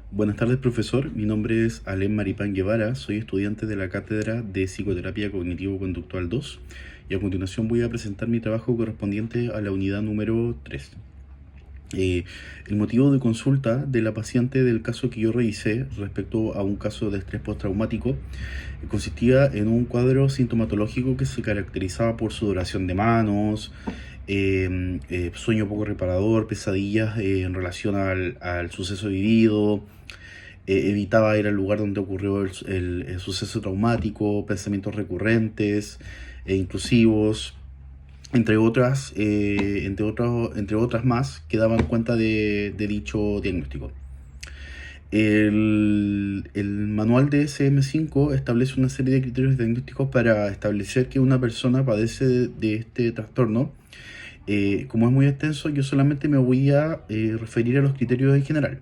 Buenas tardes, profesor. Mi nombre es Alem Maripán Guevara. Soy estudiante de la Cátedra de Psicoterapia Cognitivo-Conductual 2 y a continuación voy a presentar mi trabajo correspondiente a la unidad número 3. El motivo de consulta de la paciente del caso que yo revisé respecto a un caso de estrés postraumático consistía en un cuadro sintomatológico que se caracterizaba por sudoración de manos, sueño poco reparador, pesadillas en relación al suceso vivido, evitaba ir al lugar donde ocurrió el suceso traumático, pensamientos recurrentes e intrusivos, entre otras más que daban cuenta de dicho diagnóstico. El manual de DSM-5 establece una serie de criterios diagnósticos para establecer que una persona padece de este trastorno. Como es muy extenso, yo solamente me voy a referir a los criterios en general.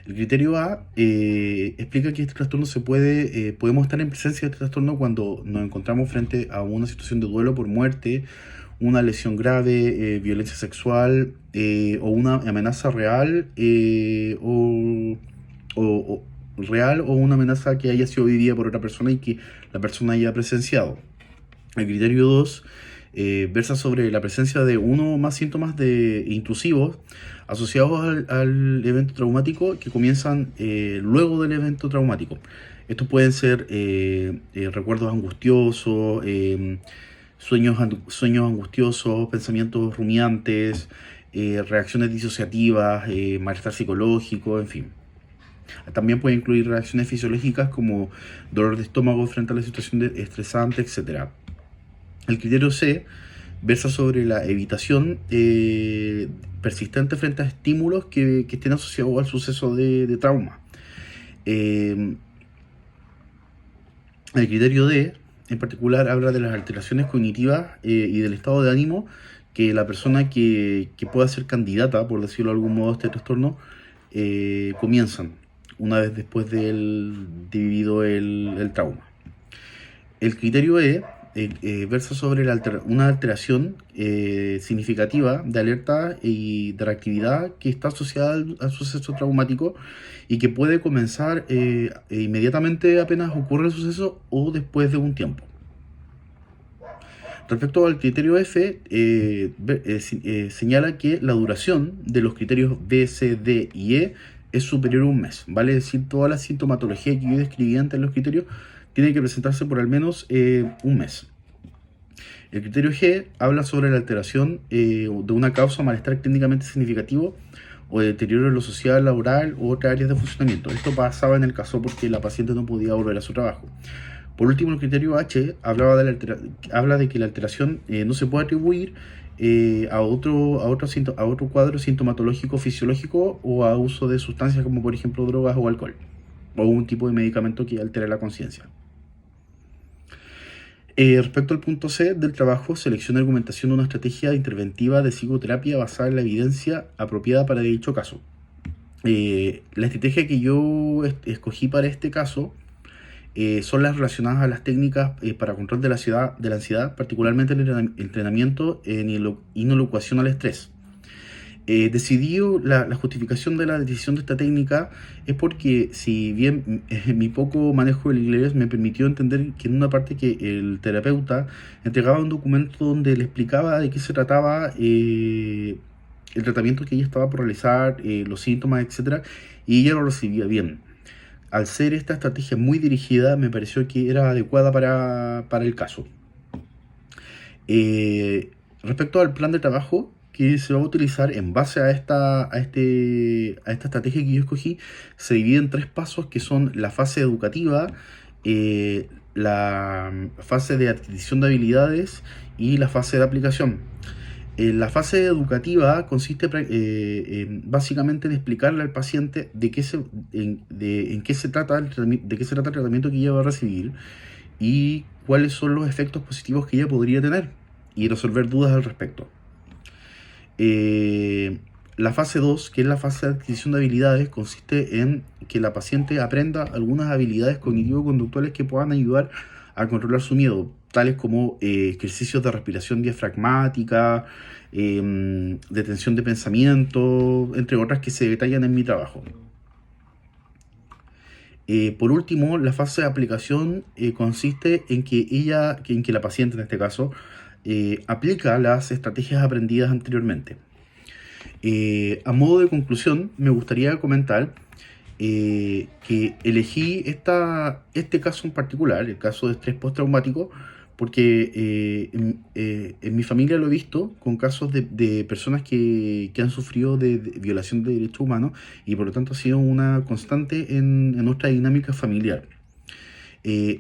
El criterio A explica que este trastorno podemos estar en presencia de este trastorno cuando nos encontramos frente a una situación de duelo por muerte, una lesión grave, violencia sexual o una amenaza real real o una amenaza que haya sido vivida por otra persona y que la persona haya presenciado. El criterio 2 versa sobre la presencia de uno o más síntomas intrusivos asociados al evento traumático que comienzan luego del evento traumático. Estos pueden ser recuerdos angustiosos, sueños angustiosos, pensamientos rumiantes, reacciones disociativas, malestar psicológico, en fin. También puede incluir reacciones fisiológicas como dolor de estómago frente a la situación estresante, etc. El criterio C versa sobre la evitación persistente frente a estímulos que estén asociados al suceso de trauma. El criterio D, en particular, habla de las alteraciones cognitivas y del estado de ánimo que la persona que pueda ser candidata, por decirlo de algún modo, a este trastorno, comienzan una vez después de vivido el trauma. El criterio E versa sobre una alteración significativa de alerta y de reactividad que está asociada al suceso traumático y que puede comenzar inmediatamente apenas ocurre el suceso o después de un tiempo. Respecto al criterio F, señala que la duración de los criterios B, C, D y E es superior a un mes. Vale decir, toda la sintomatología que yo describí antes en los criterios tiene que presentarse por al menos un mes. El criterio G habla sobre la alteración de una causa malestar clínicamente significativo o de deterioro en lo social, laboral u otras áreas de funcionamiento. Esto pasaba en el caso porque la paciente no podía volver a su trabajo. Por último, el criterio H habla de que la alteración no se puede atribuir a otro cuadro sintomatológico fisiológico o a uso de sustancias como por ejemplo drogas o alcohol o un tipo de medicamento que altere la conciencia. Respecto al punto C del trabajo, selecciona argumentación de una estrategia interventiva de psicoterapia basada en la evidencia apropiada para dicho caso. La estrategia que yo escogí para este caso son las relacionadas a las técnicas para control de la ansiedad, particularmente el entrenamiento en inolocuación al estrés. Decidí la justificación de la decisión de esta técnica es porque si bien mi poco manejo del inglés me permitió entender que en una parte que el terapeuta entregaba un documento donde le explicaba de qué se trataba el tratamiento que ella estaba por realizar, los síntomas, etc. Y ella lo recibía bien. Al ser esta estrategia muy dirigida, me pareció que era adecuada para el caso. Respecto al plan de trabajo que se va a utilizar en base a esta estrategia que yo escogí, se divide en 3 pasos que son la fase educativa, la fase de adquisición de habilidades y la fase de aplicación. La fase educativa consiste básicamente en explicarle al paciente de qué se trata de qué se trata el tratamiento que ella va a recibir y cuáles son los efectos positivos que ella podría tener y resolver dudas al respecto. La fase 2, que es la fase de adquisición de habilidades, consiste en que la paciente aprenda algunas habilidades cognitivo-conductuales que puedan ayudar a controlar su miedo, tales como ejercicios de respiración diafragmática, detención de pensamiento, entre otras que se detallan en mi trabajo. Por último, la fase de aplicación consiste en en que la paciente en este caso, aplica las estrategias aprendidas anteriormente. A modo de conclusión, me gustaría comentar que elegí este caso en particular, el caso de estrés postraumático, porque en mi familia lo he visto con casos de personas que han sufrido de violación de derechos humanos y por lo tanto ha sido una constante en nuestra dinámica familiar.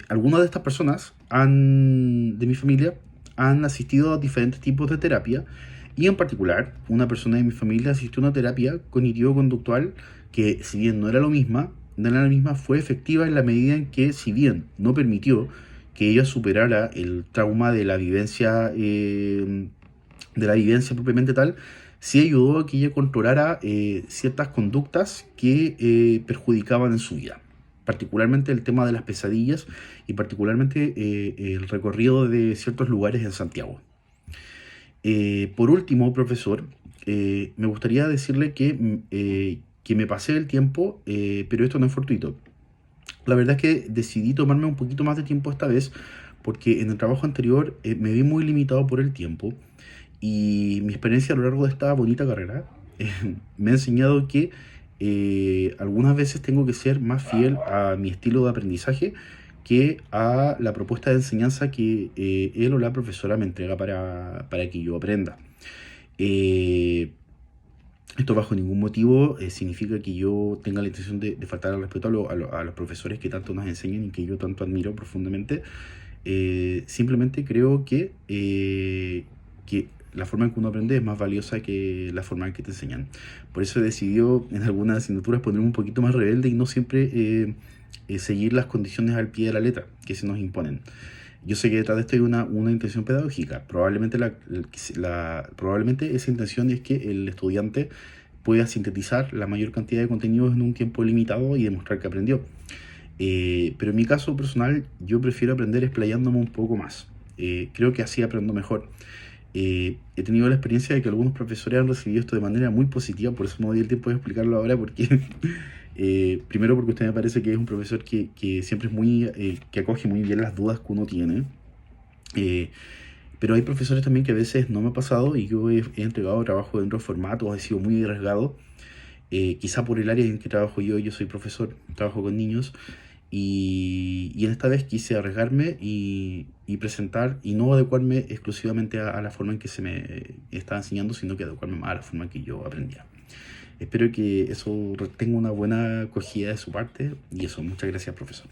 Algunas de estas personas de mi familia han asistido a diferentes tipos de terapia y en particular una persona de mi familia asistió a una terapia cognitivo-conductual que si bien no era la misma, fue efectiva en la medida en que si bien no permitió que ella superara el trauma de la vivencia propiamente tal, sí ayudó a que ella controlara ciertas conductas que perjudicaban en su vida, particularmente el tema de las pesadillas y particularmente el recorrido de ciertos lugares en Santiago. Por último, profesor, me gustaría decirle que me pasé el tiempo, pero esto no es fortuito. La verdad es que decidí tomarme un poquito más de tiempo esta vez porque en el trabajo anterior me vi muy limitado por el tiempo y mi experiencia a lo largo de esta bonita carrera me ha enseñado que algunas veces tengo que ser más fiel a mi estilo de aprendizaje que a la propuesta de enseñanza que él o la profesora me entrega para que yo aprenda. Eh, Esto bajo ningún motivo significa que yo tenga la intención de faltar al respeto a los profesores que tanto nos enseñan y que yo tanto admiro profundamente. Simplemente creo que la forma en que uno aprende es más valiosa que la forma en que te enseñan. Por eso he decidido en algunas asignaturas ponerme un poquito más rebelde y no siempre seguir las condiciones al pie de la letra que se nos imponen. Yo sé que detrás de esto hay una intención pedagógica. Probablemente esa intención es que el estudiante pueda sintetizar la mayor cantidad de contenidos en un tiempo limitado y demostrar que aprendió. Pero en mi caso personal, yo prefiero aprender explayándome un poco más. Creo que así aprendo mejor. He tenido la experiencia de que algunos profesores han recibido esto de manera muy positiva, por eso no doy el tiempo de explicarlo ahora, porque primero porque usted me parece que es un profesor que siempre es que acoge muy bien las dudas que uno tiene. Eh, pero hay profesores también que a veces no me ha pasado y yo he entregado trabajo en otros formatos, he sido muy arriesgado. Quizá por el área en que trabajo yo soy profesor, trabajo con niños y en esta vez quise arriesgarme y presentar y no adecuarme exclusivamente a la forma en que se me estaba enseñando, sino que adecuarme más a la forma en que yo aprendía. Espero que eso tenga una buena acogida de su parte y eso, muchas gracias, profesor.